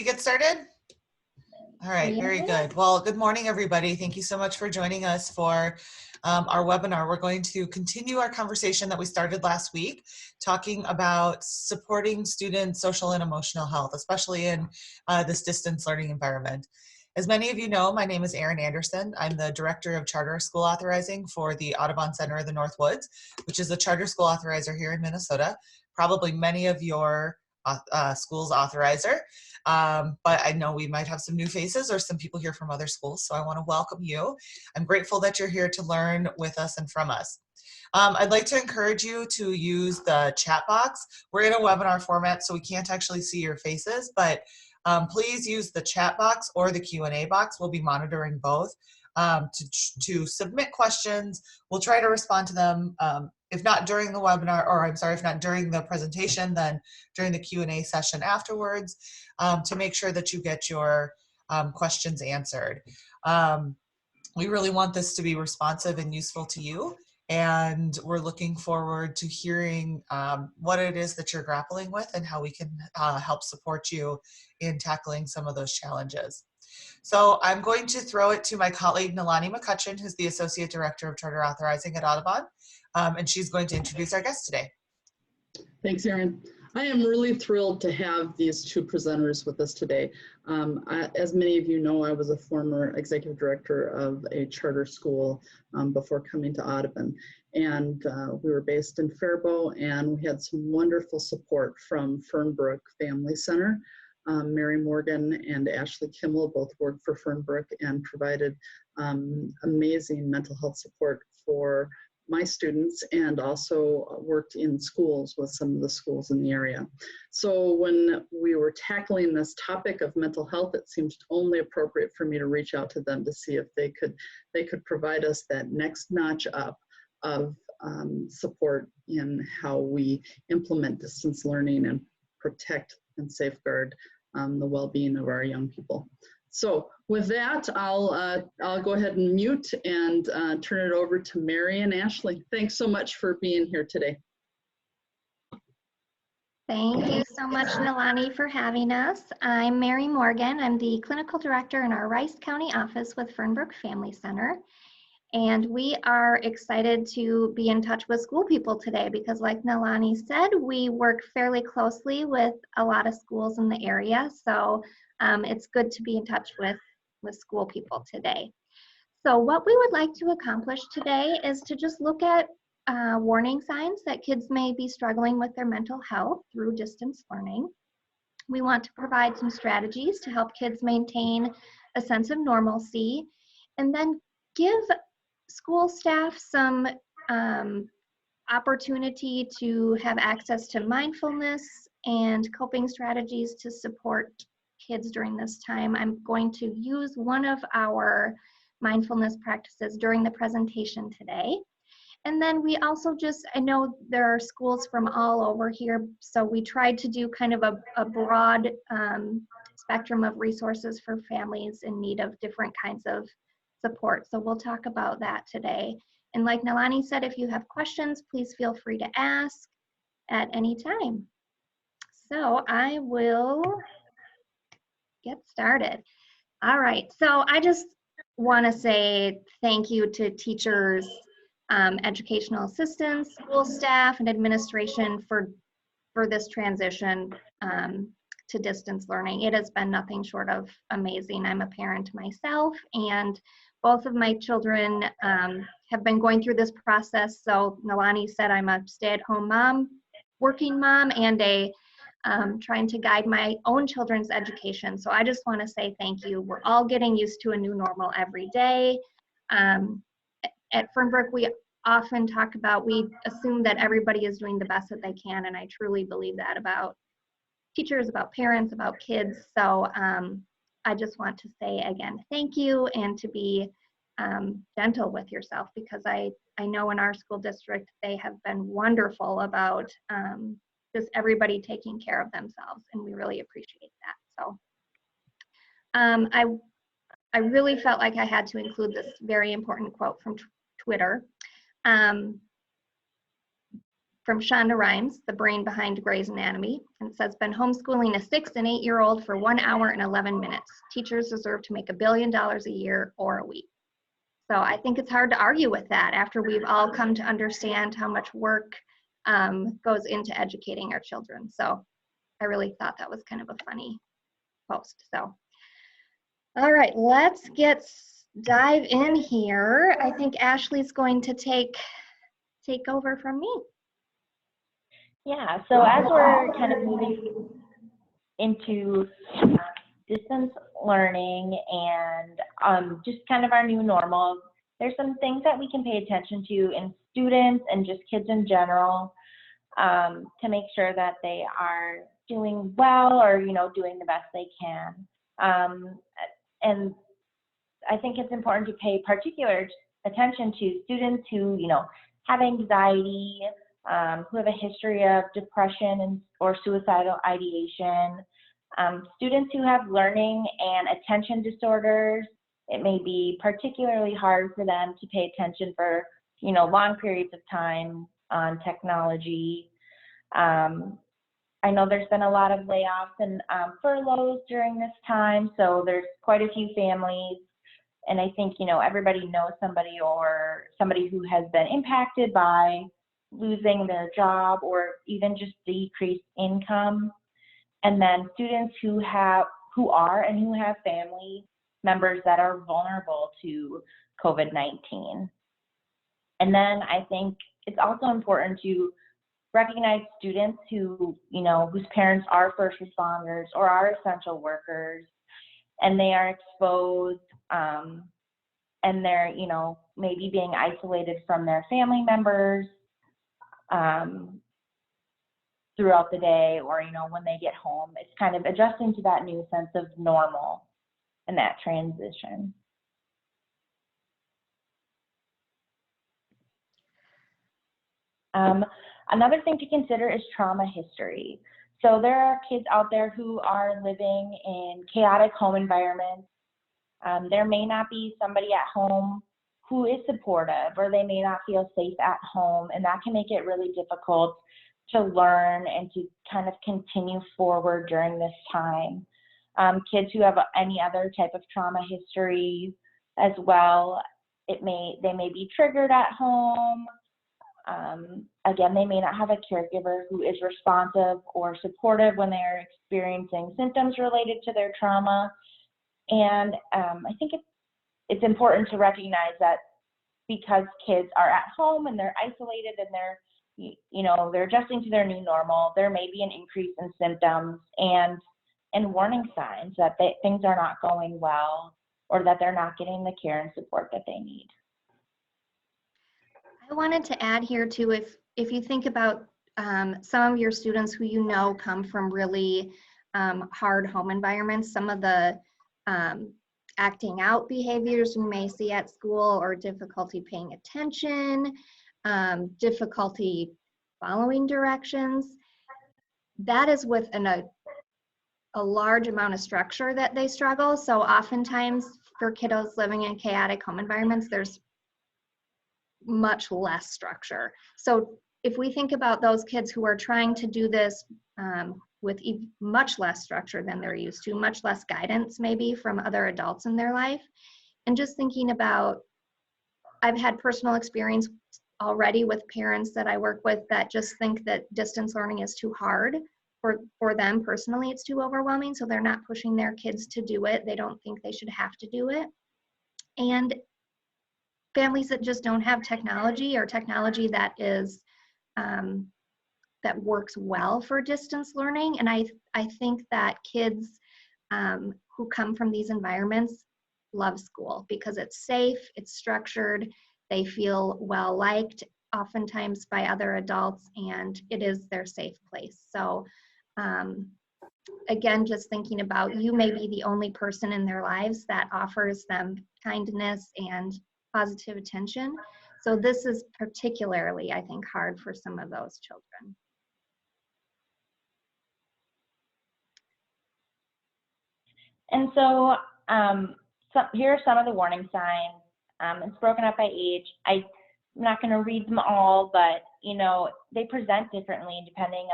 we get started? All right, very good. Well, good morning, everybody. Thank you so much for joining us for our webinar. We're going to continue our conversation that we started last week, talking about supporting students' social and emotional health, especially in this distance learning environment. As many of you know, my name is Erin Anderson. I'm the Director of Charter School Authorizing for the Audubon Center of the Northwoods, which is a charter school authorizer here in Minnesota. Probably many of your schools authorizer, but I know we might have some new faces or some people here from other schools, so I want to welcome you. I'm grateful that you're here to learn with us and from us. I'd like to encourage you to use the chat box. We're in a webinar format, so we can't actually see your faces, but please use the chat box or the Q&A box. We'll be monitoring both to submit questions. We'll try to respond to them. If not during the webinar, or I'm sorry, if not during the presentation, then during the Q&A session afterwards, to make sure that you get your questions answered. We really want this to be responsive and useful to you, and we're looking forward to hearing what it is that you're grappling with and how we can help support you in tackling some of those challenges. So I'm going to throw it to my colleague, Nalani McCutcheon, who's the Associate Director of Charter Authorizing at Audubon, and she's going to introduce our guest today. Thanks, Erin. I am really thrilled to have these two presenters with us today. As many of you know, I was a former executive director of a charter school before coming to Audubon. And we were based in Faribault, and we had some wonderful support from Fernbrook Family Center. Mary Morgan and Ashley Kimmel both worked for Fernbrook and provided amazing mental health support for my students, and also worked in schools with some of the schools in the area. So when we were tackling this topic of mental health, it seems only appropriate for me to reach out to them to see if they could provide us that next notch up of support in how we implement distance learning and protect and safeguard the well-being of our young people. So with that, I'll go ahead and mute and turn it over to Mary and Ashley. Thanks so much for being here today. Thank you so much, Nalani, for having us. I'm Mary Morgan. I'm the Clinical Director in our Rice County office with Fernbrook Family Center. And we are excited to be in touch with school people today because, like Nalani said, we work fairly closely with a lot of schools in the area. So it's good to be in touch with school people today. So what we would like to accomplish today is to just look at warning signs that kids may be struggling with their mental health through distance learning. We want to provide some strategies to help kids maintain a sense of normalcy, and then give school staff some opportunity to have access to mindfulness and coping strategies to support kids during this time. I'm going to use one of our mindfulness practices during the presentation today. And then we also I know there are schools from all over here, so we tried to do kind of a broad spectrum of resources for families in need of different kinds of support. So we'll talk about that today. And like Nalani said, if you have questions, please feel free to ask at any time. So I will get started. All right, so I just want to say thank you to teachers, educational assistants, school staff, and administration for this transition to distance learning. It has been nothing short of amazing. I'm a parent myself, and both of my children have been going through this process. So Nalani said I'm a stay-at-home mom, working mom, and trying to guide my own children's education. So I just want to say thank you. We're all getting used to a new normal every day. At Fernbrook, we often talk about, we assume that everybody is doing the best that they can, and I truly believe that about teachers, about parents, about kids. So I just want to say again, thank you, and to be gentle with yourself, because I know in our school district, they have been wonderful about just everybody taking care of themselves, and we really appreciate that. So I really felt like I had to include this very important quote from Twitter. from Shonda Rhimes, The Brain Behind Grey's Anatomy. And it says, been homeschooling a 6 and 8-year-old for 1 hour and 11 minutes. Teachers deserve to make $1 billion a year or a week. So I think it's hard to argue with that after we've all come to understand how much work goes into educating our children. So I really thought that was kind of a funny post. So, all right, let's dive in here. I think Ashley's going to take over from me. Yeah, so as we're kind of moving into distance learning and just kind of our new normal, there's some things that we can pay attention to in students and just kids in general to make sure that they are doing well or, doing the best they can. And I think it's important to pay particular attention to students who, have anxiety, who have a history of depression or suicidal ideation, students who have learning and attention disorders. It may be particularly hard for them to pay attention for, long periods of time on technology. I know there's been a lot of layoffs and furloughs during this time, so there's quite a few families. And I think, everybody knows somebody who has been impacted by losing their job or even just decreased income. And then students who have family members that are vulnerable to COVID-19. And then I think it's also important to recognize students who, whose parents are first responders or are essential workers, and they are exposed, and they're, maybe being isolated from their family members throughout the day, or, when they get home. It's kind of adjusting to that new sense of normal and that transition. Another thing to consider is trauma history. So there are kids out there who are living in chaotic home environments. There may not be somebody at home who is supportive, or they may not feel safe at home, and that can make it really difficult to learn and to kind of continue forward during this time. Kids who have any other type of trauma history as well, they may be triggered at home. Again, they may not have a caregiver who is responsive or supportive when they're experiencing symptoms related to their trauma. And I think it's important to recognize that because kids are at home and they're isolated and they're adjusting to their new normal, there may be an increase in symptoms and warning signs that things are not going well, or that they're not getting the care and support that they need. I wanted to add here too, if you think about some of your students who come from really hard home environments, some of the acting out behaviors you may see at school, or difficulty paying attention, difficulty following directions, that is with a large amount of structure that they struggle. So oftentimes for kiddos living in chaotic home environments, there's much less structure. So if we think about those kids who are trying to do this with much less structure than they're used to, much less guidance maybe from other adults in their life, and just thinking about, I've had personal experience already with parents that I work with that just think that distance learning is too hard for them personally. It's too overwhelming, so they're not pushing their kids to do it. They don't think they should have to do it. And families that just don't have technology, or technology that is that works well for distance learning. And I think that kids who come from these environments love school because it's safe, it's structured, they feel well liked oftentimes by other adults, and it is their safe place. So again, just thinking about, you may be the only person in their lives that offers them kindness and positive attention. So this is particularly, I think, hard for some of those children. And so, here are some of the warning signs. It's broken up by age. I'm not going to read them all, but, you know, they present differently depending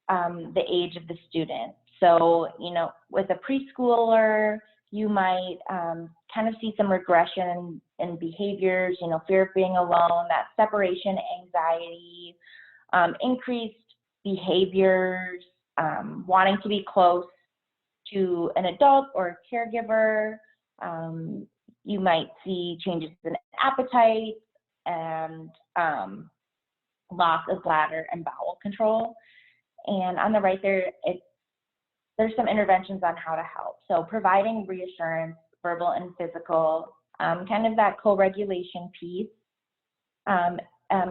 on the age of the student. So, you know, with a preschooler, you might kind of see some regression in behaviors, you know, fear of being alone, that separation anxiety, increased behaviors, wanting to be close to an adult or a caregiver. You might see changes in appetite and loss of bladder and bowel control. And on the right there, there's some interventions on how to help. So providing reassurance, verbal and physical, kind of that co-regulation piece.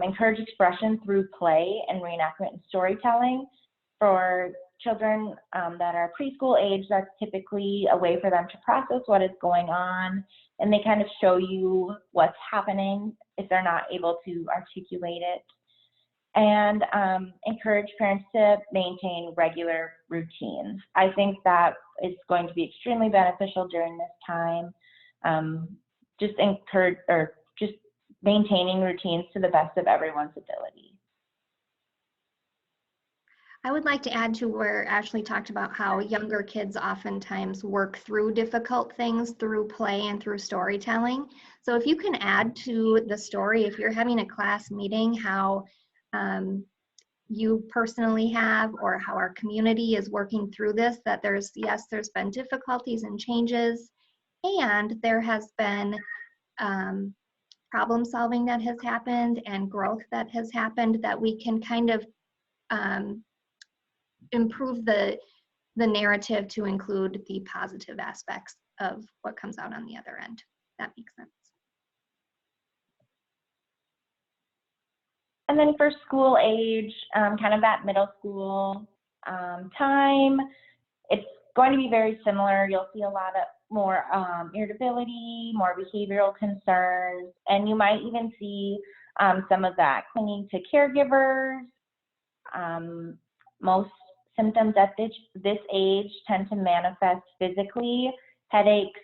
Encourage expression through play and reenactment and storytelling. For children that are preschool age, that's typically a way for them to process what is going on, and they kind of show you what's happening if they're not able to articulate it. And encourage parents to maintain regular routines. I think that is going to be extremely beneficial during this time. Just maintaining routines to the best of everyone's ability. I would like to add to where Ashley talked about how younger kids oftentimes work through difficult things through play and through storytelling. So if you can add to the story, if you're having a class meeting, how you personally have, or how our community is working through this, that there's been difficulties and changes, and there has been problem solving that has happened and growth that has happened, that we can kind of improve the narrative to include the positive aspects of what comes out on the other end. That makes sense. And then for school age, kind of that middle school time, it's going to be very similar. You'll see a lot of more irritability, more behavioral concerns, and you might even see some of that clinging to caregivers. Most symptoms at this age tend to manifest physically. Headaches,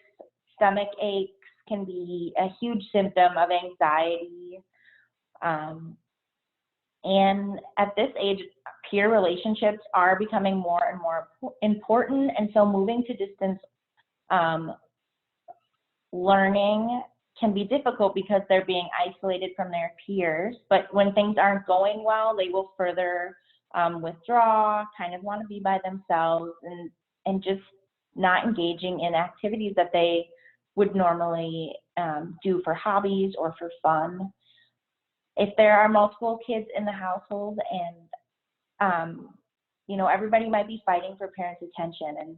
stomach aches can be a huge symptom of anxiety. And at this age, peer relationships are becoming more and more important. And so moving to distance learning can be difficult because they're being isolated from their peers. But when things aren't going well, they will further withdraw, kind of want to be by themselves, and just not engaging in activities that they would normally do for hobbies or for fun. If there are multiple kids in the household and, you know, everybody might be fighting for parents' attention. And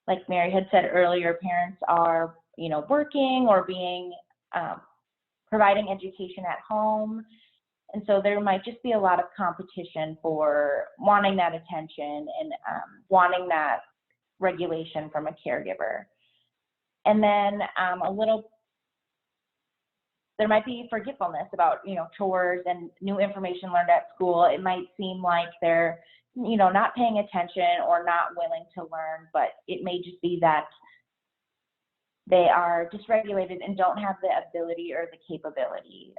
like Mary had said earlier, parents are, you know, working or being, providing education at home. And so there might just be a lot of competition for wanting that attention and wanting that regulation from a caregiver. And then there might be forgetfulness about, you know, chores and new information learned at school. It might seem like they're, you know, not paying attention or not willing to learn, but it may just be that they are dysregulated and don't have the ability or the capability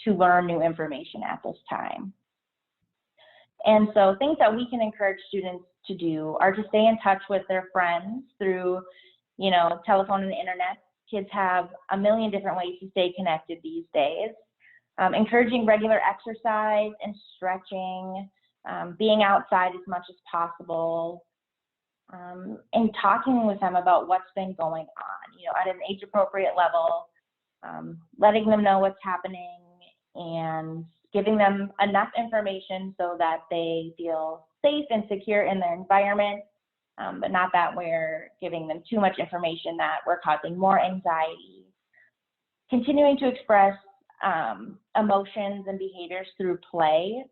to learn new information at this time. And so things that we can encourage students to do are to stay in touch with their friends through, you know, telephone and the internet. Kids have a million different ways to stay connected these days. Encouraging regular exercise and stretching, being outside as much as possible, and talking with them about what's been going on, you know, at an age-appropriate level, letting them know what's happening and giving them enough information so that they feel safe and secure in their environment, but not that we're giving them too much information that we're causing more anxiety. Continuing to express emotions and behaviors through play.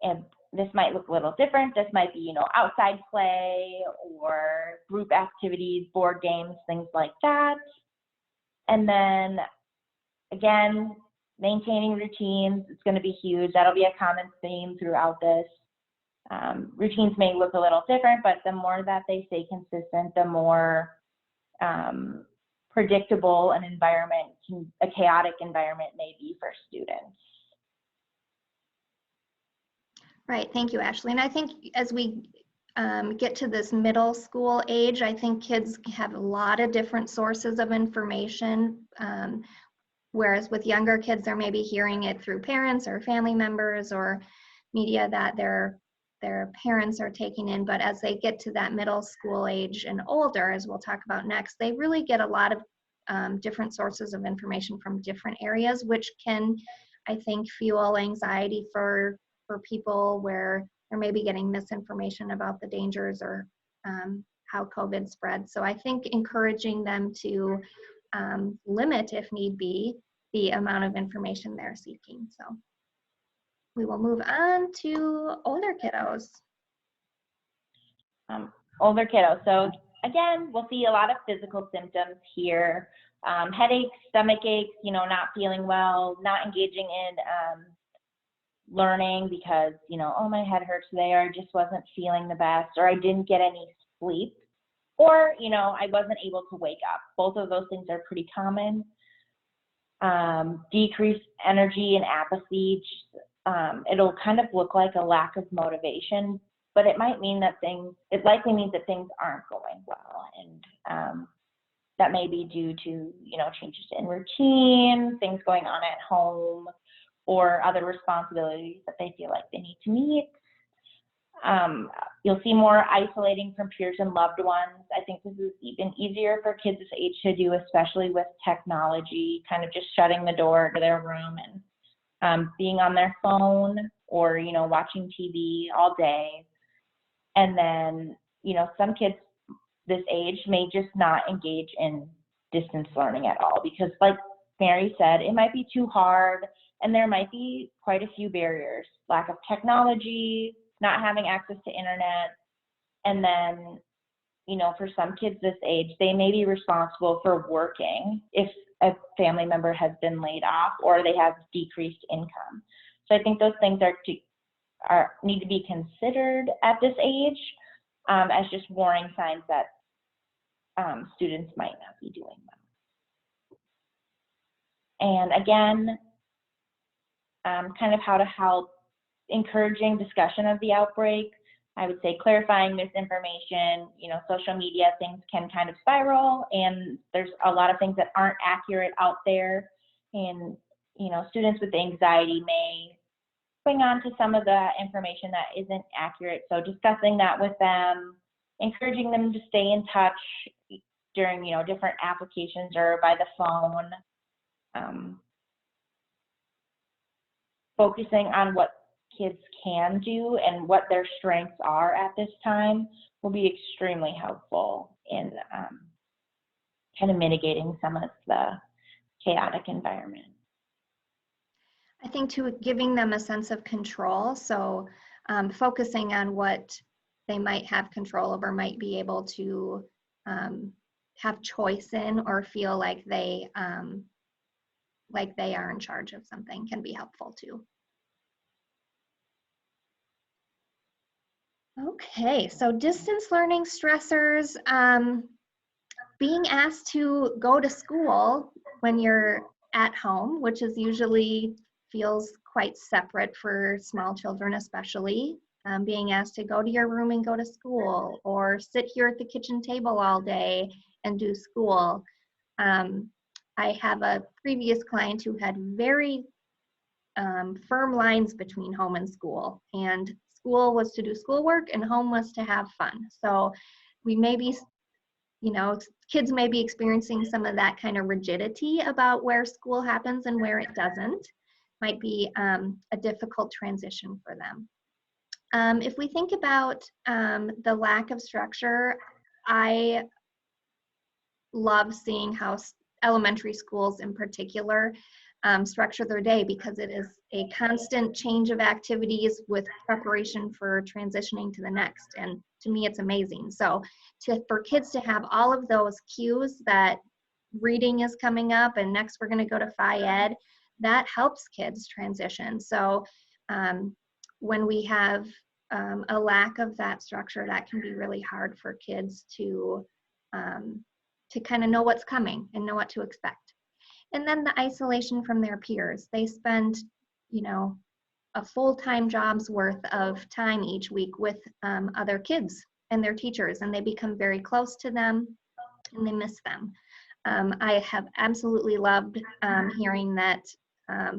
And this might look a little different. This might be, you know, outside play or group activities, board games, things like that. And then again, maintaining routines is going to be huge. That'll be a common theme throughout this. Routines may look a little different, but the more that they stay consistent, the more predictable an environment, a chaotic environment may be for students. Right, thank you, Ashley. And I think as we get to this middle school age, I think kids have a lot of different sources of information. Whereas with younger kids, they're maybe hearing it through parents or family members or media that their parents are taking in. But as they get to that middle school age and older, as we'll talk about next, they really get a lot of different sources of information from different areas, which can, I think, fuel anxiety for people where they're maybe getting misinformation about the dangers or how COVID spreads. So I think encouraging them to limit, if need be, the amount of information they're seeking. So we will move on to older kiddos. Older kiddos. So again, we'll see a lot of physical symptoms here. Headaches, stomach aches, not feeling well, not engaging in learning because, oh, my head hurts today, or I just wasn't feeling the best, or I didn't get any sleep, or, I wasn't able to wake up. Both of those things are pretty common. Decreased energy and apathy. It'll kind of look like a lack of motivation, but it might mean that it likely means that things aren't going well. And that may be due to, changes in routine, things going on at home, or other responsibilities that they feel like they need to meet. You'll see more isolating from peers and loved ones. I think this is even easier for kids this age to do, especially with technology, kind of just shutting the door to their room and being on their phone or, watching TV all day. And then, some kids this age may just not engage in distance learning at all because, like Mary said, it might be too hard and there might be quite a few barriers, lack of technology, not having access to internet. And then, for some kids this age, they may be responsible for working if a family member has been laid off or they have decreased income. So I think those things need to be considered at this age as just warning signs that students might not be doing well. And again, kind of how to help encouraging discussion of the outbreak. I would say clarifying misinformation, social media things can kind of spiral and there's a lot of things that aren't accurate out there. And, students with anxiety may bring on to some of the information that isn't accurate. So discussing that with them, encouraging them to stay in touch during, different applications or by the phone. Focusing on what kids can do and what their strengths are at this time will be extremely helpful in kind of mitigating some of the chaotic environment. I think too, giving them a sense of control. So focusing on what they might have control over, might be able to have choice in or feel like they are in charge of something can be helpful too. Okay, so distance learning stressors, being asked to go to school when you're at home, which is usually feels quite separate for small children especially, being asked to go to your room and go to school or sit here at the kitchen table all day and do school. I have a previous client who had very firm lines between home and school, and school was to do schoolwork and home was to have fun. So we may be, kids may be experiencing some of that kind of rigidity about where school happens and where it doesn't. Might be a difficult transition for them. If we think about the lack of structure, I love seeing how elementary schools in particular structure their day, because it is a constant change of activities with preparation for transitioning to the next. And to me, it's amazing. So for kids to have all of those cues that reading is coming up and next we're going to go to Phi Ed, that helps kids transition. So when we have a lack of that structure, that can be really hard for kids to to kind of know what's coming and know what to expect. And then the isolation from their peers. They spend, you know, a full-time job's worth of time each week with other kids and their teachers, and they become very close to them and they miss them. I have absolutely loved hearing that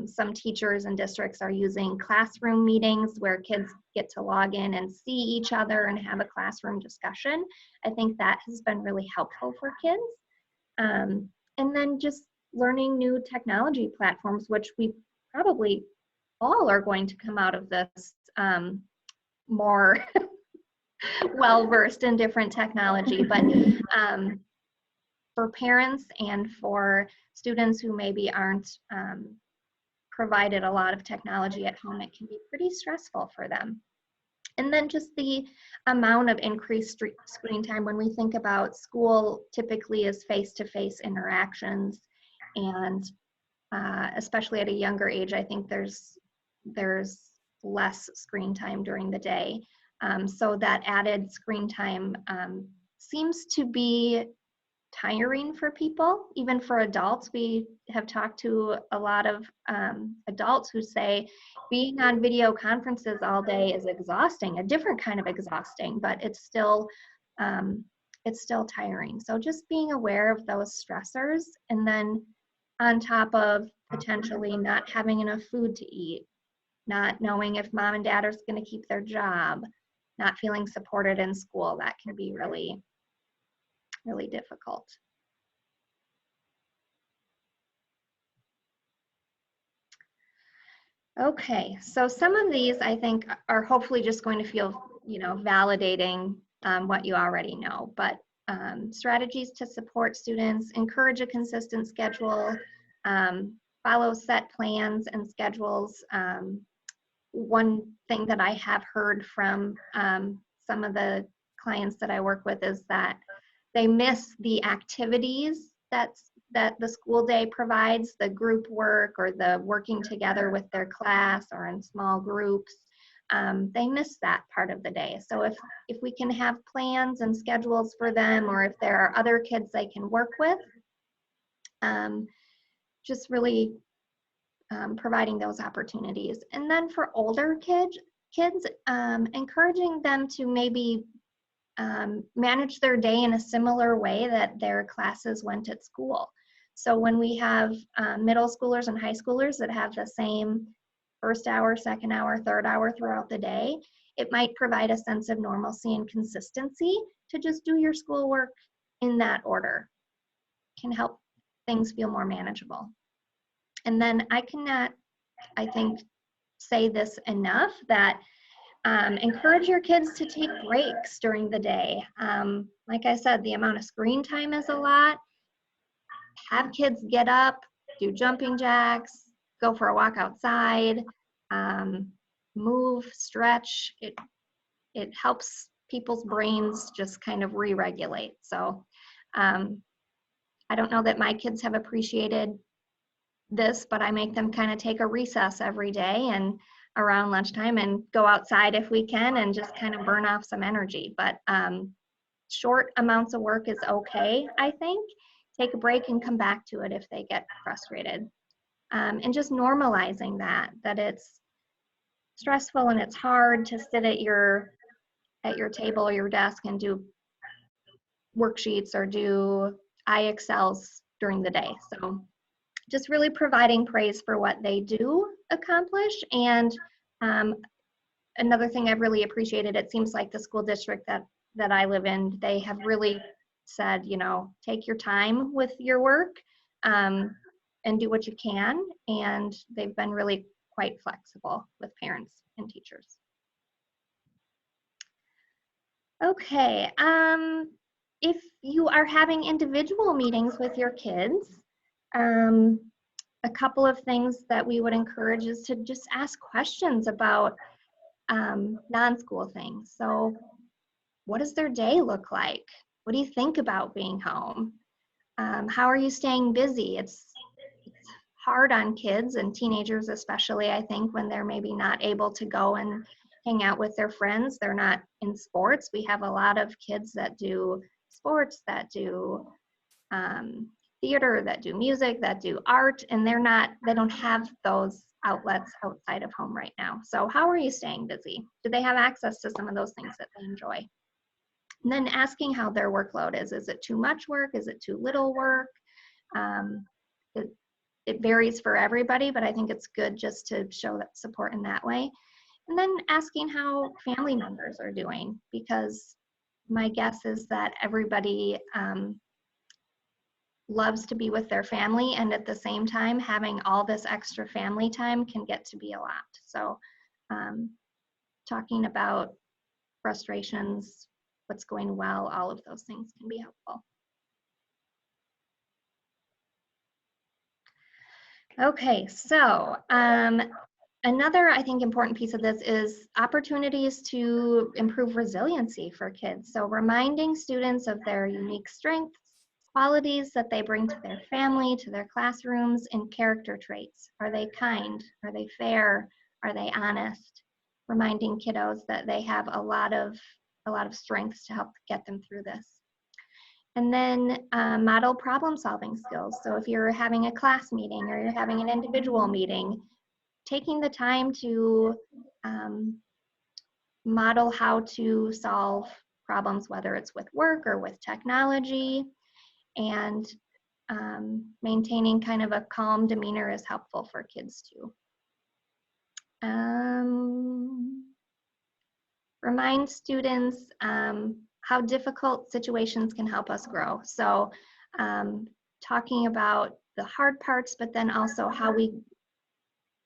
some teachers and districts are using classroom meetings where kids get to log in and see each other and have a classroom discussion. I think that has been really helpful for kids. And then just learning new technology platforms, which we probably all are going to come out of this more well-versed in different technology. But for parents and for students who maybe aren't provided a lot of technology at home, it can be pretty stressful for them. And then just the amount of increased screen time. When we think about school, typically is face-to-face interactions, and especially at a younger age, I think there's less screen time during the day. So that added screen time seems to be tiring for people, even for adults. We have talked to a lot of adults who say being on video conferences all day is exhausting, a different kind of exhausting, but it's still tiring. So just being aware of those stressors, and then on top of potentially not having enough food to eat, not knowing if mom and dad are going to keep their job, not feeling supported in school, that can be really, really difficult. Okay, so some of these I think are hopefully just going to feel, you know, validating what you already know, but strategies to support students: encourage a consistent schedule, follow set plans and schedules. One thing that I have heard from some of the clients that I work with is that they miss the activities that the school day provides, the group work or the working together with their class or in small groups. They miss that part of the day. So if we can have plans and schedules for them, or if there are other kids they can work with, just really providing those opportunities. And then for older kids, encouraging them to maybe manage their day in a similar way that their classes went at school. So when we have middle schoolers and high schoolers that have the same first hour, second hour, third hour throughout the day, it might provide a sense of normalcy and consistency to just do your schoolwork in that order. It can help things feel more manageable. And then I cannot, I think, say this enough, that encourage your kids to take breaks during the day. Like I said, the amount of screen time is a lot. Have kids get up, do jumping jacks, go for a walk outside, move, stretch. It helps people's brains just kind of re-regulate. So I don't know that my kids have appreciated this, but I make them kind of take a recess every day and around lunchtime and go outside if we can and just kind of burn off some energy. But short amounts of work is okay, I think. Take a break and come back to it if they get frustrated. And just normalizing that it's stressful and it's hard to sit at your table or your desk and do worksheets or do IXLs during the day. So just really providing praise for what they do accomplish. And another thing I've really appreciated, it seems like the school district that I live in, they have really said, you know, take your time with your work and do what you can. And they've been really quite flexible with parents and teachers. Okay, if you are having individual meetings with your kids, a couple of things that we would encourage is to just ask questions about non-school things. So what does their day look like? What do you think about being home? How are you staying busy? It's hard on kids and teenagers, especially, I think, when they're maybe not able to go and hang out with their friends. They're not in sports. We have a lot of kids that do sports, that do theater, that do music, that do art, and they don't have those outlets outside of home right now. So how are you staying busy? Do they have access to some of those things that they enjoy? And then asking how their workload is. Is it too much work? Is it too little work? It varies for everybody, but I think it's good just to show that support in that way. And then asking how family members are doing, because my guess is that everybody loves to be with their family, and at the same time, having all this extra family time can get to be a lot. So talking about frustrations, what's going well, all of those things can be helpful. Okay, so another, I think, important piece of this is opportunities to improve resiliency for kids. So reminding students of their unique strengths, qualities that they bring to their family, to their classrooms, and character traits. Are they kind? Are they fair? Are they honest? Reminding kiddos that they have a lot of strengths to help get them through this. And then model problem-solving skills. So if you're having a class meeting or you're having an individual meeting, taking the time to model how to solve problems, whether it's with work or with technology, and maintaining kind of a calm demeanor is helpful for kids too. Remind students how difficult situations can help us grow. So talking about the hard parts, but then also how we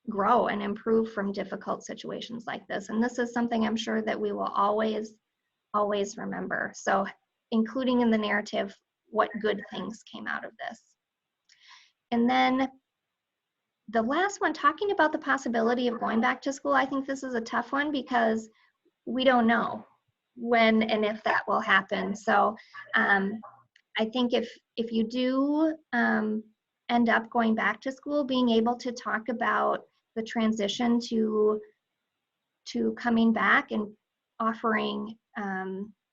grow and improve from difficult situations like this. And this is something I'm sure that we will always remember. So including in the narrative what good things came out of this. And then the last one, talking about the possibility of going back to school. I think this is a tough one because we don't know when and if that will happen. So I think if you do end up going back to school, being able to talk about the transition to coming back and offering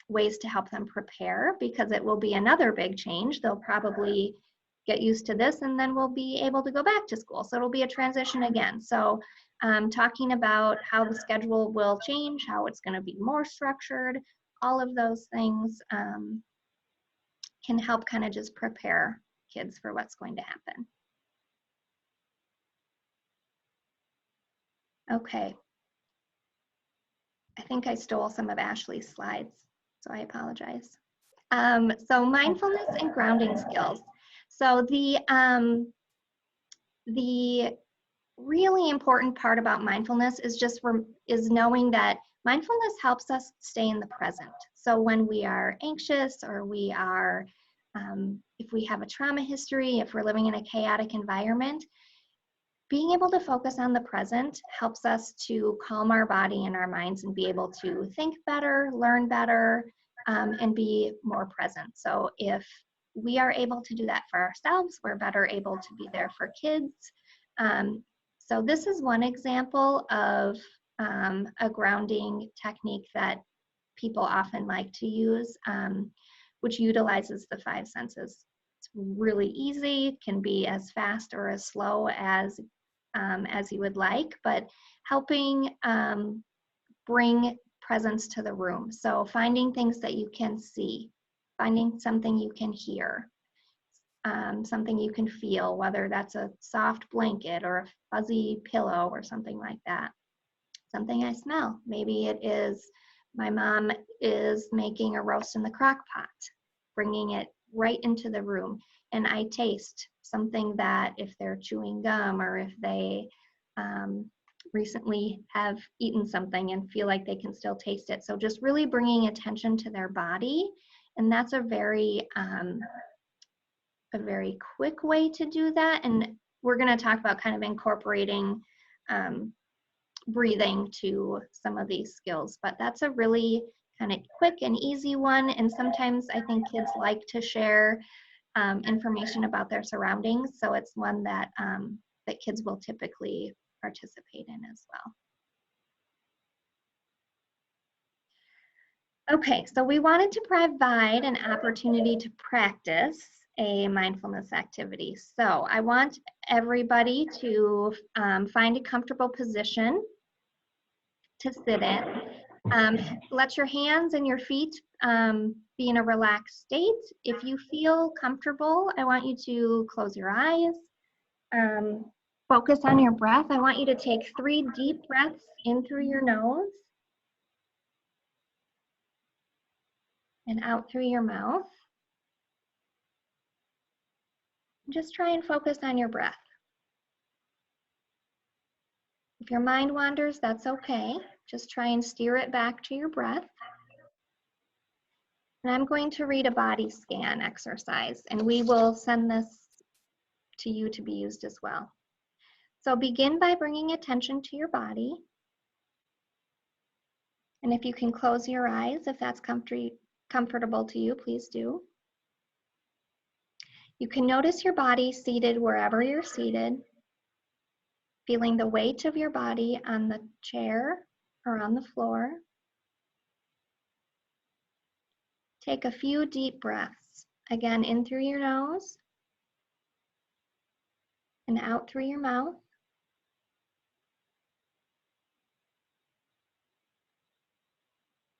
ways to help them prepare, because it will be another big change. They'll probably get used to this and then we'll be able to go back to school. So it'll be a transition again. So talking about how the schedule will change, how it's going to be more structured, all of those things can help kind of just prepare kids for what's going to happen. Okay. I think I stole some of Ashley's slides, so I apologize. So mindfulness and grounding skills. So the really important part about mindfulness is knowing that mindfulness helps us stay in the present. So when we are anxious, or we are, if we have a trauma history, if we're living in a chaotic environment, being able to focus on the present helps us to calm our body and our minds and be able to think better, learn better, and be more present. So if we are able to do that for ourselves, we're better able to be there for kids. So this is one example of a grounding technique that people often like to use, which utilizes the 5 senses. It's really easy, can be as fast or as slow as you would like, but helping bring presence to the room. So finding things that you can see, finding something you can hear, something you can feel, whether that's a soft blanket or a fuzzy pillow or something like that. Something I smell. Maybe it is my mom is making a roast in the crock pot, bringing it right into the room. And I taste something that, if they're chewing gum or if they recently have eaten something and feel like they can still taste it. So just really bringing attention to their body. And that's a very quick way to do that. And we're going to talk about kind of incorporating breathing to some of these skills, but that's a really kind of quick and easy one. And sometimes I think kids like to share information about their surroundings. So it's one that, that kids will typically participate in as well. Okay, so we wanted to provide an opportunity to practice a mindfulness activity. So I want everybody to find a comfortable position to sit in. Let your hands and your feet be in a relaxed state. If you feel comfortable, I want you to close your eyes. Focus on your breath. I want you to take 3 deep breaths in through your nose and out through your mouth. Just try and focus on your breath. If your mind wanders, that's okay. Just try and steer it back to your breath. And I'm going to read a body scan exercise, and we will send this to you to be used as well. So begin by bringing attention to your body. And if you can close your eyes, if that's comfortable to you, please do. You can notice your body seated wherever you're seated, feeling the weight of your body on the chair or on the floor. Take a few deep breaths, again in through your nose and out through your mouth.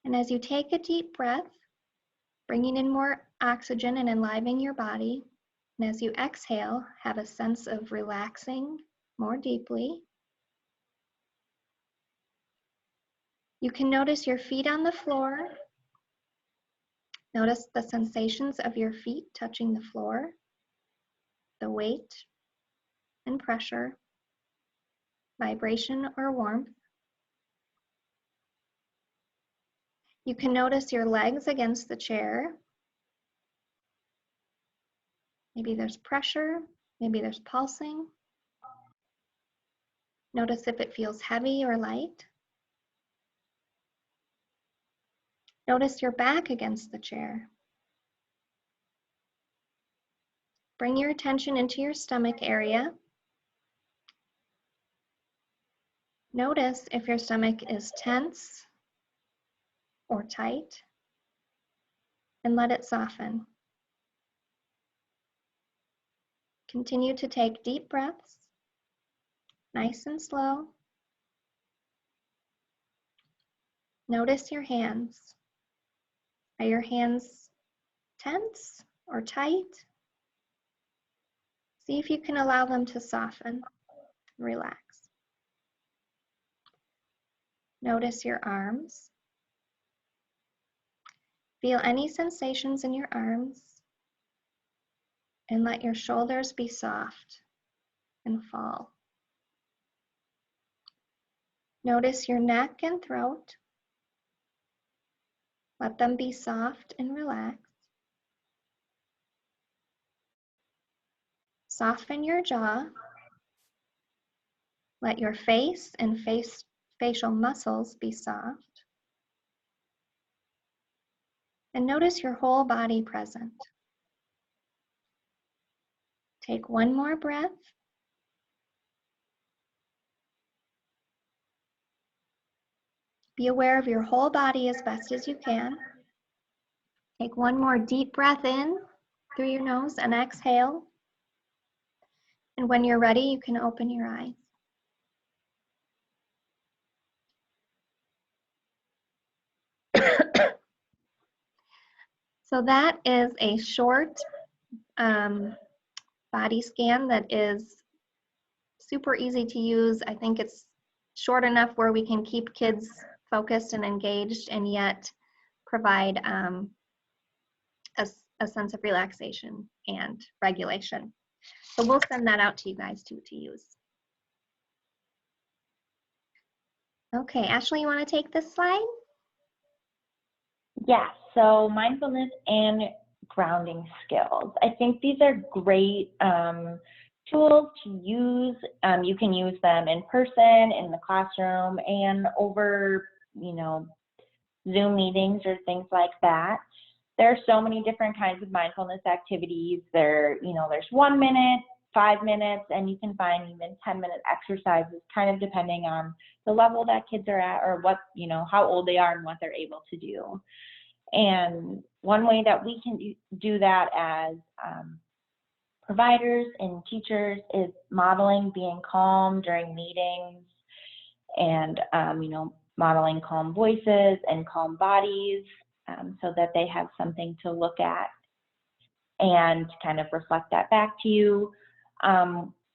And as you take a deep breath, bringing in more oxygen and enlivening your body, and as you exhale, have a sense of relaxing more deeply. You can notice your feet on the floor. Notice the sensations of your feet touching the floor, the weight and pressure, vibration or warmth. You can notice your legs against the chair. Maybe there's pressure, maybe there's pulsing. Notice if it feels heavy or light. Notice your back against the chair. Bring your attention into your stomach area. Notice if your stomach is tense or tight, and let it soften. Continue to take deep breaths, nice and slow. Notice your hands. Are your hands tense or tight? See if you can allow them to soften, relax. Notice your arms. Feel any sensations in your arms, and let your shoulders be soft and fall. Notice your neck and throat. Let them be soft and relaxed. Soften your jaw. Let your face and facial muscles be soft. And notice your whole body present. Take one more breath. Be aware of your whole body as best as you can. Take one more deep breath in through your nose and exhale. And when you're ready, you can open your eyes. So that is a short body scan that is super easy to use. I think it's short enough where we can keep kids focused and engaged and yet provide a sense of relaxation and regulation. So we'll send that out to you guys to use. Okay, Ashley, you want to take this slide? Yeah, so mindfulness and grounding skills. I think these are great tools to use. You can use them in person, in the classroom, and over, Zoom meetings or things like that. There are so many different kinds of mindfulness activities. There's 1 minute, 5 minutes, and you can find even 10-minute exercises, kind of depending on the level that kids are at or what, how old they are and what they're able to do. And one way that we can do that as providers and teachers is modeling being calm during meetings and, modeling calm voices and calm bodies so that they have something to look at and kind of reflect that back to you.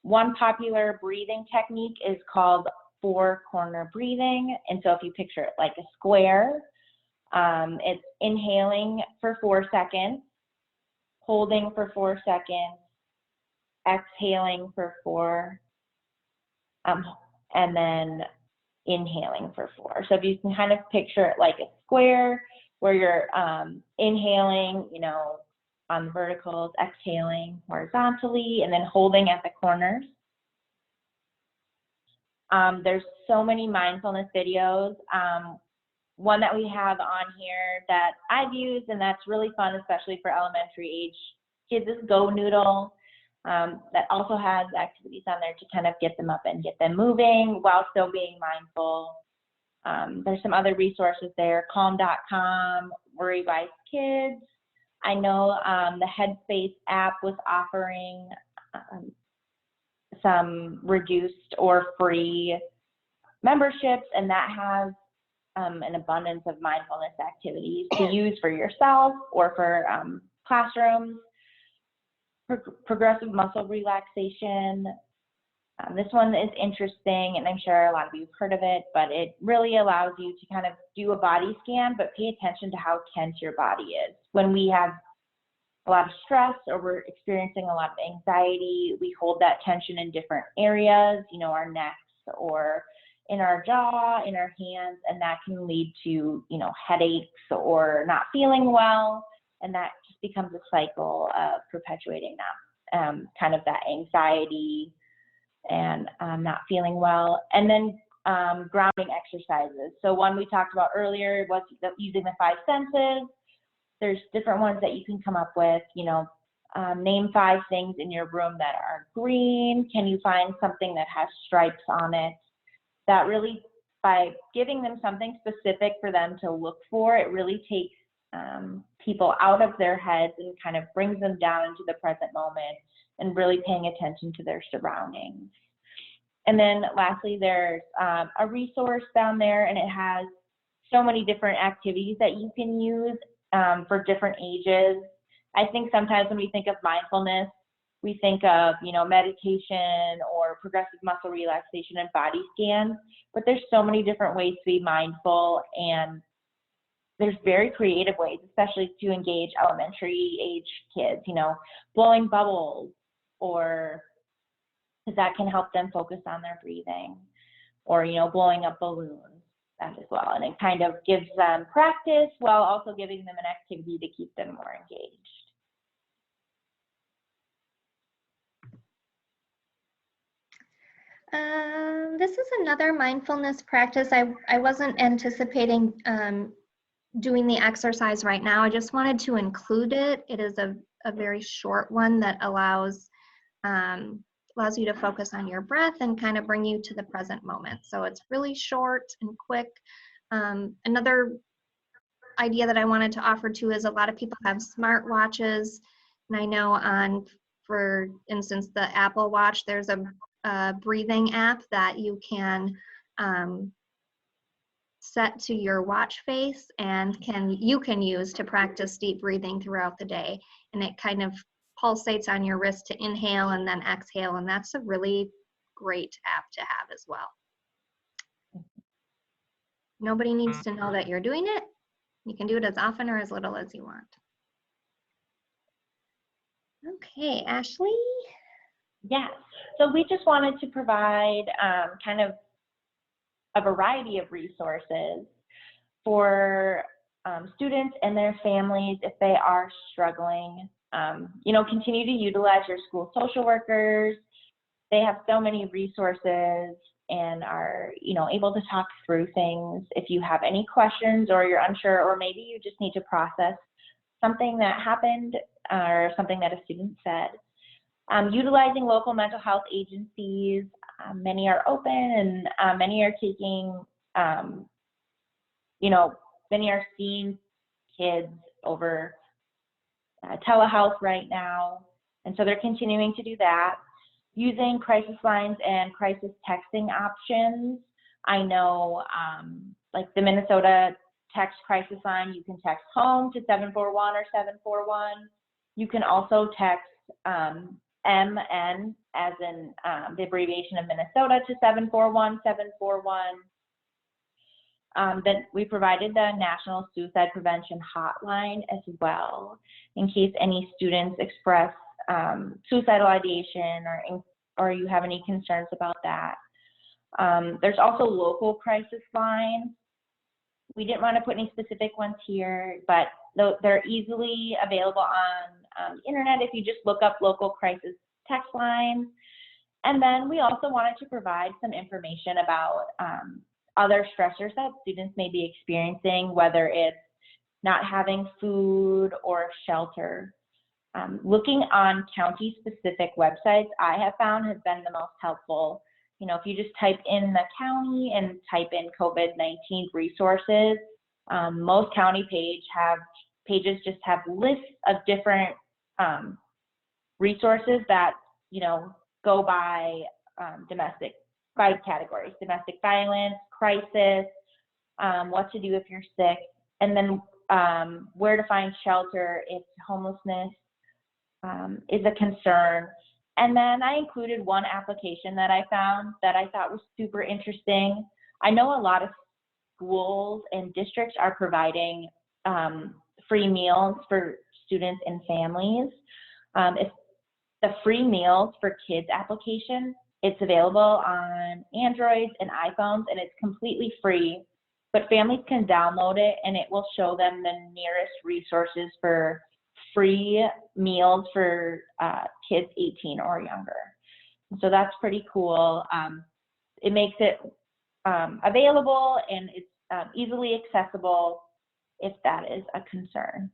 One popular breathing technique is called four-corner breathing. And so if you picture it like a square, it's inhaling for 4 seconds, holding for 4 seconds, exhaling for 4, and then inhaling for 4. So if you can kind of picture it like a square where you're inhaling, on the verticals, exhaling horizontally, and then holding at the corners. There's so many mindfulness videos. One that we have on here that I've used and that's really fun, especially for elementary age kids, is Go Noodle. That also has activities on there to kind of get them up and get them moving while still being mindful. There's some other resources there, calm.com, Worry Wise Kids. I know the Headspace app was offering some reduced or free memberships, and that has an abundance of mindfulness activities to use for yourself or for classrooms. Progressive muscle relaxation. This one is interesting, and I'm sure a lot of you have heard of it, but it really allows you to kind of do a body scan, but pay attention to how tense your body is. When we have a lot of stress or we're experiencing a lot of anxiety, we hold that tension in different areas, our necks or in our jaw, in our hands, and that can lead to, headaches or not feeling well. And that just becomes a cycle of perpetuating that, kind of that anxiety and not feeling well. And then grounding exercises. So one we talked about earlier was using the 5 senses. There's different ones that you can come up with, name 5 things in your room that are green. Can you find something that has stripes on it? That really, by giving them something specific for them to look for, it really takes people out of their heads and kind of brings them down into the present moment and really paying attention to their surroundings. And then lastly, there's a resource down there, and it has so many different activities that you can use for different ages. I think sometimes when we think of mindfulness, we think of, meditation or progressive muscle relaxation and body scans, but there's so many different ways to be mindful, and there's very creative ways, especially to engage elementary age kids, blowing bubbles, or because that can help them focus on their breathing, or, blowing up balloons, that as well. And it kind of gives them practice while also giving them an activity to keep them more engaged. This is another mindfulness practice. I wasn't anticipating doing the exercise right now. I just wanted to include it. It is a very short one that allows you to focus on your breath and kind of bring you to the present moment. So it's really short and quick. Another idea that I wanted to offer too is a lot of people have smart watches, and I know for instance, the Apple Watch, there's a breathing app that you can set to your watch face and you can use to practice deep breathing throughout the day, and it kind of pulsates on your wrist to inhale and then exhale, and that's a really great app to have as well. Nobody needs to know that you're doing it. You can do it as often or as little as you want. Okay, Ashley? Yeah, so we just wanted to provide kind of a variety of resources for students and their families if they are struggling. Continue to utilize your school social workers. They have so many resources and are, able to talk through things if you have any questions or you're unsure, or maybe you just need to process something that happened or something that a student said. Utilizing local mental health agencies, many are open and many are taking, many are seeing kids over telehealth right now. And so they're continuing to do that. Using crisis lines and crisis texting options. I know like the Minnesota text crisis line, you can text home to 741 or 741. You can also text MN, as in the abbreviation of Minnesota, to 741 741. Then we provided the National Suicide Prevention Hotline as well, in case any students express suicidal ideation or you have any concerns about that. There's also local crisis lines. We didn't want to put any specific ones here, but they're easily available on the internet if you just look up local crisis text lines. And then we also wanted to provide some information about other stressors that students may be experiencing, whether it's not having food or shelter. Looking on county-specific websites, I have found has been the most helpful. You know, if you just type in the county and type in COVID-19 resources, most county pages just have lists of different resources that, you know, go by by categories: domestic violence, crisis, what to do if you're sick, and then where to find shelter if homelessness is a concern. And then I included one application that I found that I thought was super interesting. I know a lot of schools and districts are providing free meals for students and families. It's the free meals for kids application. It's available on Androids and iPhones, and it's completely free, but families can download it and it will show them the nearest resources for free meals for kids 18 or younger. So that's pretty cool. It makes it available and it's easily accessible if that is a concern.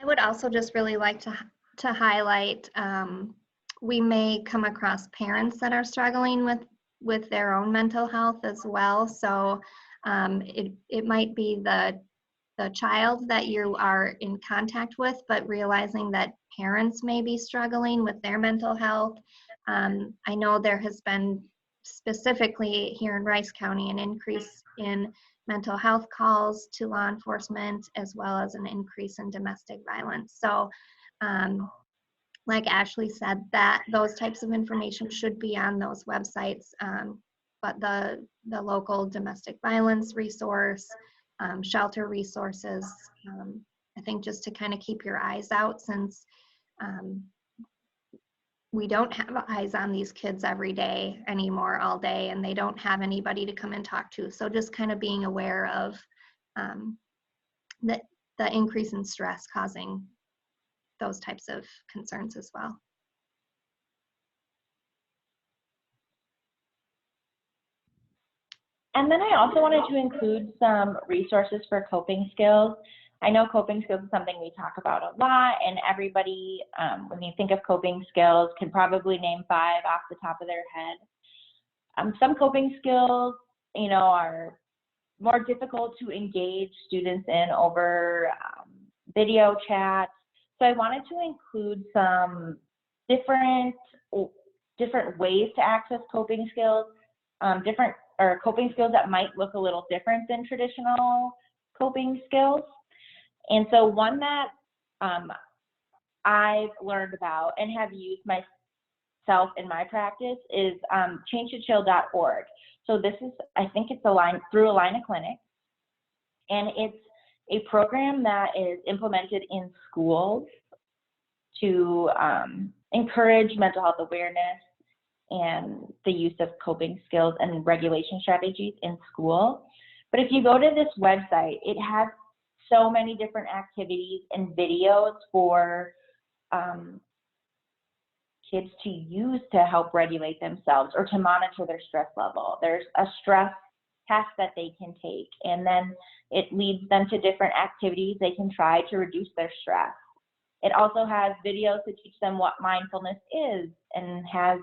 I would also just really like to highlight, we may come across parents that are struggling with their own mental health as well. So it might be the child that you are in contact with, but realizing that parents may be struggling with their mental health. I know there has been specifically here in Rice County an increase in mental health calls to law enforcement, as well as an increase in domestic violence. So like Ashley said, that those types of information should be on those websites, but the local domestic violence resource, shelter resources, I think just to kind of keep your eyes out, since we don't have eyes on these kids every day anymore, all day, and they don't have anybody to come and talk to. So just kind of being aware of the increase in stress causing those types of concerns as well. And then I also wanted to include some resources for coping skills. I know coping skills is something we talk about a lot, and everybody, when you think of coping skills, can probably name 5 off the top of their head. Some coping skills, you know, are more difficult to engage students in over video chat. So I wanted to include some different ways to access coping skills, coping skills that might look a little different than traditional coping skills. And so one that I've learned about and have used myself in my practice is changetochill.org. So this is, I think it's through Allina Clinic, and it's a program that is implemented in schools to encourage mental health awareness and the use of coping skills and regulation strategies in school. But if you go to this website, it has so many different activities and videos for kids to use to help regulate themselves or to monitor their stress level. There's a stress test that they can take, and then it leads them to different activities they can try to reduce their stress. It also has videos to teach them what mindfulness is, and has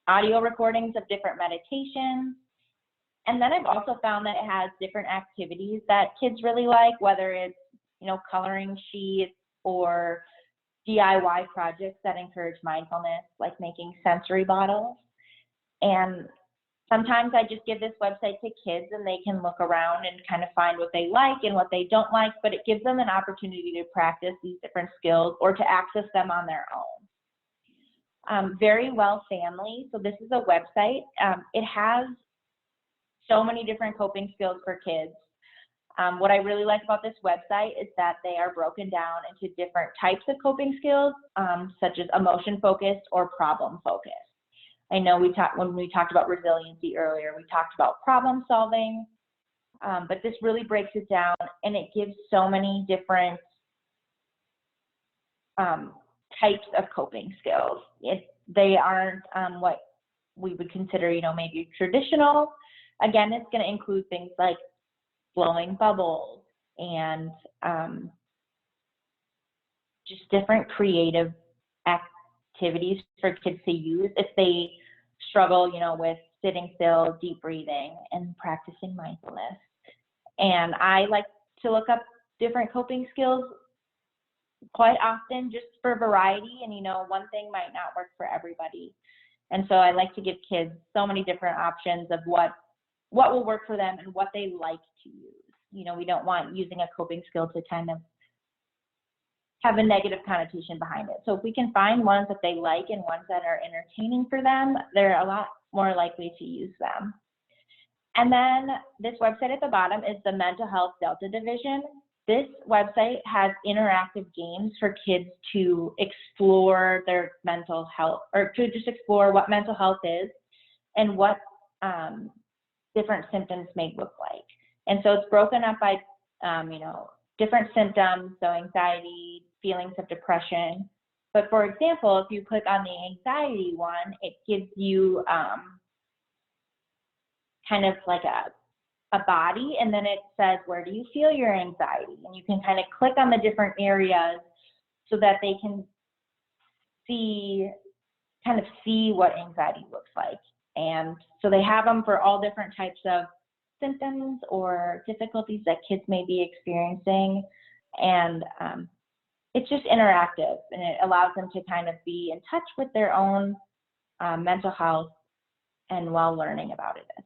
audio recordings of different meditations. And then I've also found that it has different activities that kids really like, whether it's coloring sheets or DIY projects that encourage mindfulness, like making sensory bottles. And sometimes I just give this website to kids and they can look around and kind of find what they like and what they don't like, but it gives them an opportunity to practice these different skills or to access them on their own. Very Well Family, so this is a website. It has so many different coping skills for kids. What I really like about this website is that they are broken down into different types of coping skills, such as emotion focused or problem focused. I know when we talked about resiliency earlier, we talked about problem solving, but this really breaks it down and it gives so many different types of coping skills. They aren't what we would consider, maybe traditional. Again, it's going to include things like blowing bubbles and just different creative activities for kids to use if they struggle, with sitting still, deep breathing, and practicing mindfulness. And I like to look up different coping skills quite often just for variety, and one thing might not work for everybody. And so I like to give kids so many different options of what will work for them and what they like to use. We don't want using a coping skill to kind of have a negative connotation behind it. So if we can find ones that they like and ones that are entertaining for them, they're a lot more likely to use them. And then this website at the bottom is the Mental Health Delta Division. This website has interactive games for kids to explore their mental health, or to just explore what mental health is and what different symptoms may look like. And so it's broken up by, different symptoms, so anxiety, feelings of depression. But for example, if you click on the anxiety one, it gives you kind of like a body, and then it says, where do you feel your anxiety? And you can kind of click on the different areas so that they can see what anxiety looks like. And so they have them for all different types of symptoms or difficulties that kids may be experiencing. And it's just interactive, and it allows them to kind of be in touch with their own mental health and while learning about it as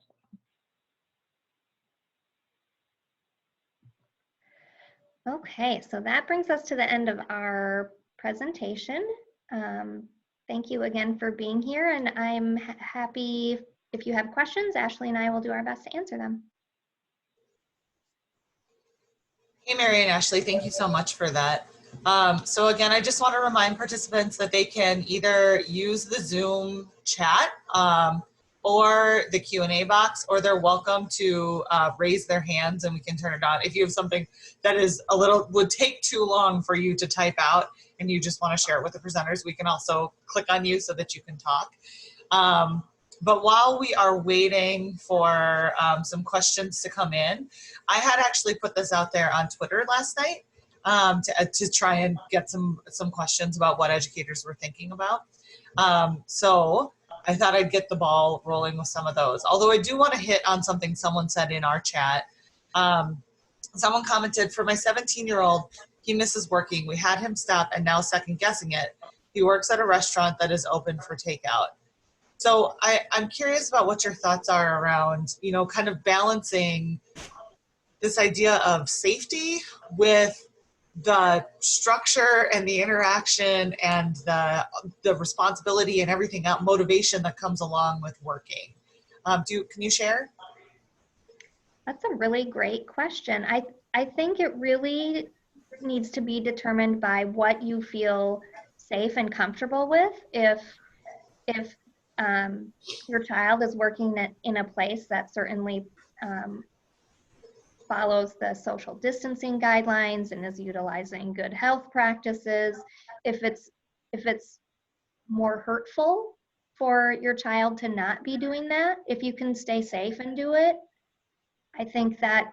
well. Okay, so that brings us to the end of our presentation. Thank you again for being here, and I'm happy if you have questions. Ashley and I will do our best to answer them. Hey, Mary and Ashley, thank you so much for that. So again, I just want to remind participants that they can either use the Zoom chat or the Q&A box, or they're welcome to raise their hands and we can turn it on. If you have something that would take too long for you to type out and you just want to share it with the presenters, we can also click on you so that you can talk. But while we are waiting for some questions to come in, I had actually put this out there on Twitter last night to try and get some questions about what educators were thinking about. So I thought I'd get the ball rolling with some of those. Although I do want to hit on something someone said in our chat. Someone commented, for my 17-year-old, he misses working. We had him stop and now second guessing it. He works at a restaurant that is open for takeout. So I'm curious about what your thoughts are around, kind of balancing this idea of safety with the structure and the interaction and the responsibility and everything else, motivation that comes along with working. Can you share? That's a really great question. I think it really needs to be determined by what you feel safe and comfortable with. If your child is working in a place that certainly follows the social distancing guidelines and is utilizing good health practices, if it's more hurtful for your child to not be doing that, if you can stay safe and do it, I think that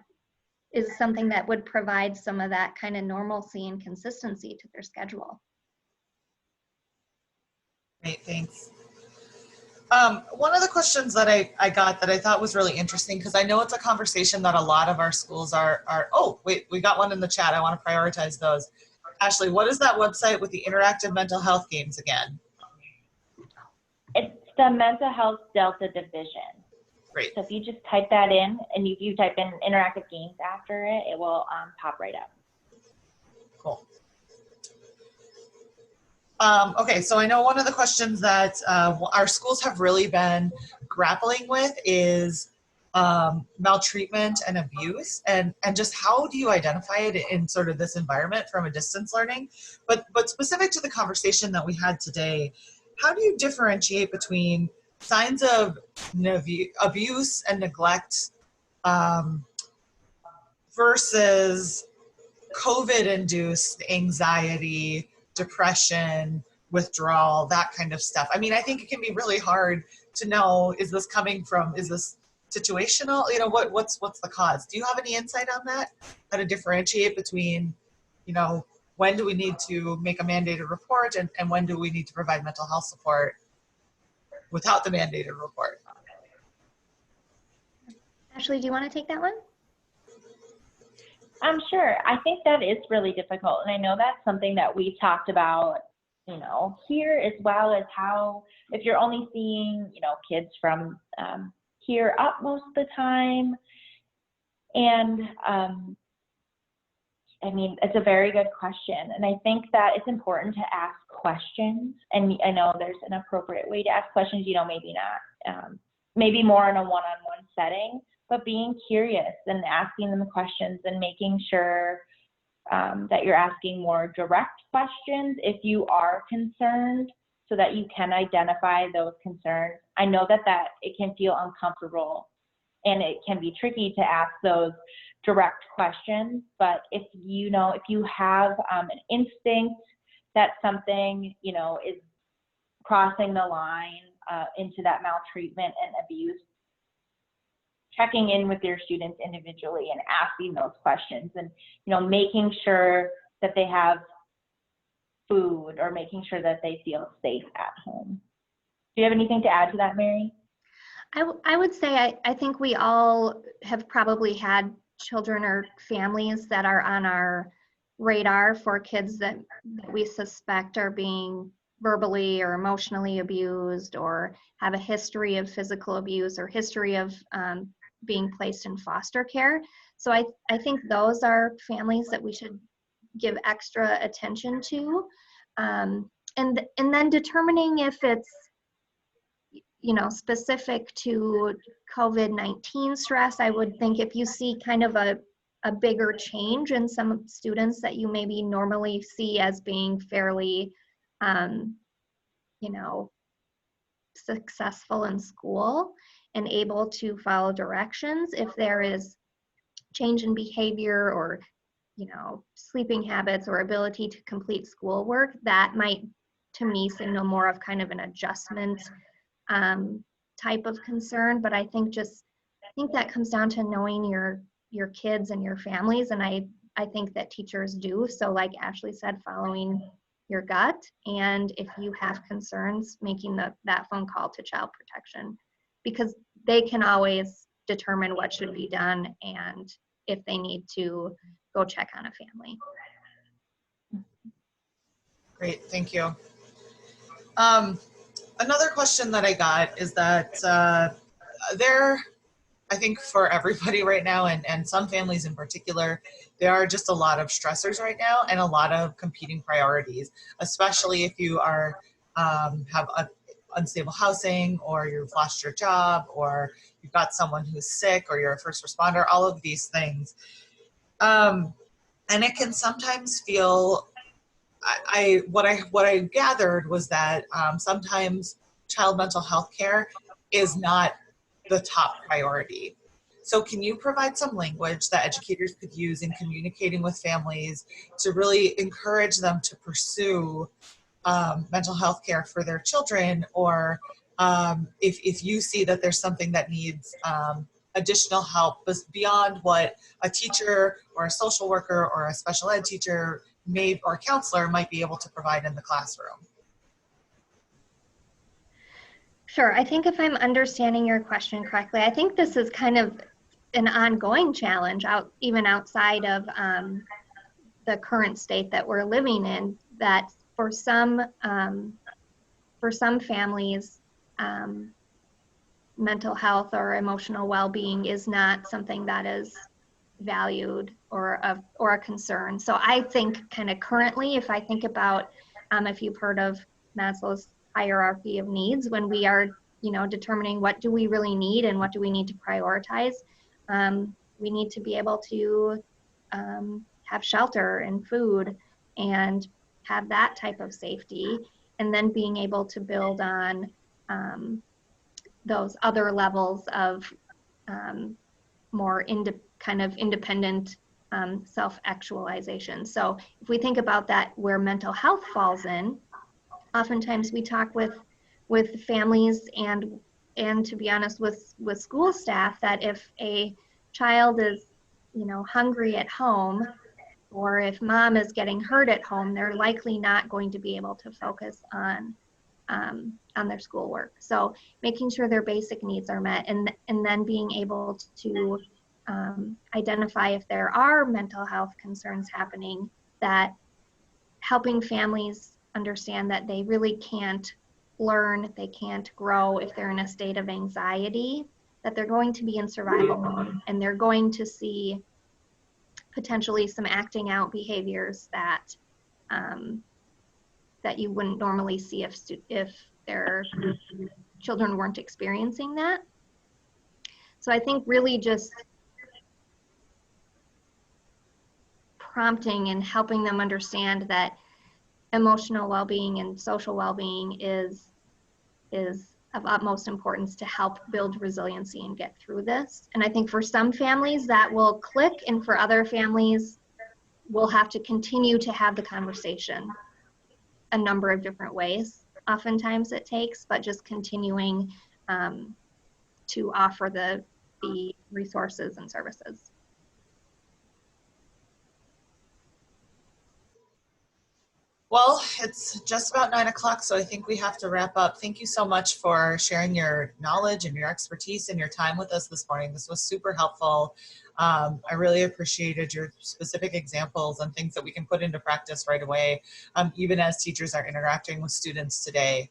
is something that would provide some of that kind of normalcy and consistency to their schedule. Great, thanks. One of the questions that I got that I thought was really interesting, because I know it's a conversation that a lot of our schools oh, wait, we got one in the chat. I want to prioritize those. Ashley, what is that website with the interactive mental health games again? It's the Mental Health Delta Division. Great. So if you just type that in, and if you type in interactive games after it, it will pop right up. Cool. Okay, so I know one of the questions that our schools have really been grappling with is maltreatment and abuse, and just how do you identify it in sort of this environment from a distance learning? But specific to the conversation that we had today, how do you differentiate between signs of abuse and neglect versus COVID-induced anxiety, depression, withdrawal, that kind of stuff? I mean, I think it can be really hard to know, is this coming from, is this situational? You know, what's the cause? Do you have any insight on that? How to differentiate between, you know, when do we need to make a mandated report and when do we need to provide mental health support without the mandated report? Ashley, do you want to take that one? I'm sure. I think that is really difficult. And I know that's something that we talked about, you know, here, as well as how, if you're only seeing, you know, kids from here up most of the time. And I mean, it's a very good question. And I think that it's important to ask questions. And I know there's an appropriate way to ask questions, you know, maybe not, maybe more in a one-on-one setting, but being curious and asking them questions and making sure that you're asking more direct questions if you are concerned, so that you can identify those concerns. I know that it can feel uncomfortable and it can be tricky to ask those direct questions, but if you know, if you have an instinct that something, you know, is crossing the line into that maltreatment and abuse, checking in with your students individually and asking those questions, and, you know, making sure that they have food or making sure that they feel safe at home. Do you have anything to add to that, Mary? I would say I think we all have probably had children or families that are on our radar for kids that we suspect are being verbally or emotionally abused, or have a history of physical abuse, or history of being placed in foster care. So I think those are families that we should give extra attention to, and then determining if it's, you know, specific to COVID-19 stress. I would think if you see kind of a bigger change in some students that you maybe normally see as being fairly, you know, successful in school and able to follow directions, if there is change in behavior or, you know, sleeping habits or ability to complete schoolwork, that might, to me, signal more of kind of an adjustment type of concern. But I think that comes down to knowing your kids and your families, and I think that teachers do. So like Ashley said, following your gut, and if you have concerns, making that phone call to child protection, because they can always determine what should be done and if they need to go check on a family. Great, thank you. Another question that I got is that I think for everybody right now, and some families in particular, there are just a lot of stressors right now and a lot of competing priorities, especially if you are have unstable housing, or you've lost your job, or you've got someone who's sick, or you're a first responder, all of these things. And it can sometimes feel, what I gathered was that sometimes child mental health care is not the top priority. So can you provide some language that educators could use in communicating with families to really encourage them to pursue mental health care for their children, or if you see that there's something that needs additional help beyond what a teacher or a social worker or a special ed teacher or counselor might be able to provide in the classroom? Sure. I think if I'm understanding your question correctly, I think this is kind of an ongoing challenge even outside of the current state that we're living in, that for some families, mental health or emotional well-being is not something that is valued or a concern. So I think kind of currently, if I think about, if you've heard of Maslow's hierarchy of needs, when we are, determining what do we really need and what do we need to prioritize, we need to be able to have shelter and food and have that type of safety, and then being able to build on those other levels of more kind of independent self-actualization. So if we think about that, where mental health falls in, oftentimes we talk with families and to be honest with school staff, that if a child is hungry at home, or if mom is getting hurt at home, they're likely not going to be able to focus on their schoolwork. So making sure their basic needs are met, and then being able to identify if there are mental health concerns happening, that helping families understand that they really can't learn, they can't grow if they're in a state of anxiety, that they're going to be in survival mode, and they're going to see potentially some acting out behaviors that that you wouldn't normally see if their children weren't experiencing that. So I think really just prompting and helping them understand that emotional well-being and social well-being is of utmost importance to help build resiliency and get through this. And I think for some families that will click, and for other families we'll have to continue to have the conversation a number of different ways. Oftentimes it takes, but just continuing to offer the resources and services. Well, it's just about 9 o'clock, so I think we have to wrap up. Thank you so much for sharing your knowledge and your expertise and your time with us this morning. This was super helpful. I really appreciated your specific examples and things that we can put into practice right away, even as teachers are interacting with students today.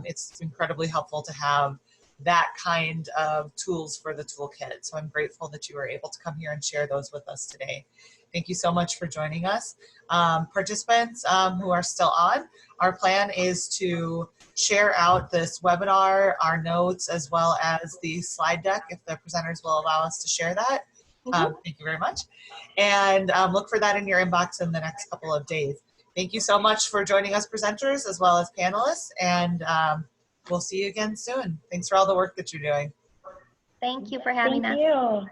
It's incredibly helpful to have that kind of tools for the toolkit. So I'm grateful that you were able to come here and share those with us today. Thank you so much for joining us. Participants who are still on, our plan is to share out this webinar, our notes, as well as the slide deck, if the presenters will allow us to share that. Thank you very much. And look for that in your inbox in the next couple of days. Thank you so much for joining us, presenters, as well as panelists, and we'll see you again soon. Thanks for all the work that you're doing. Thank you for having us. Thank you.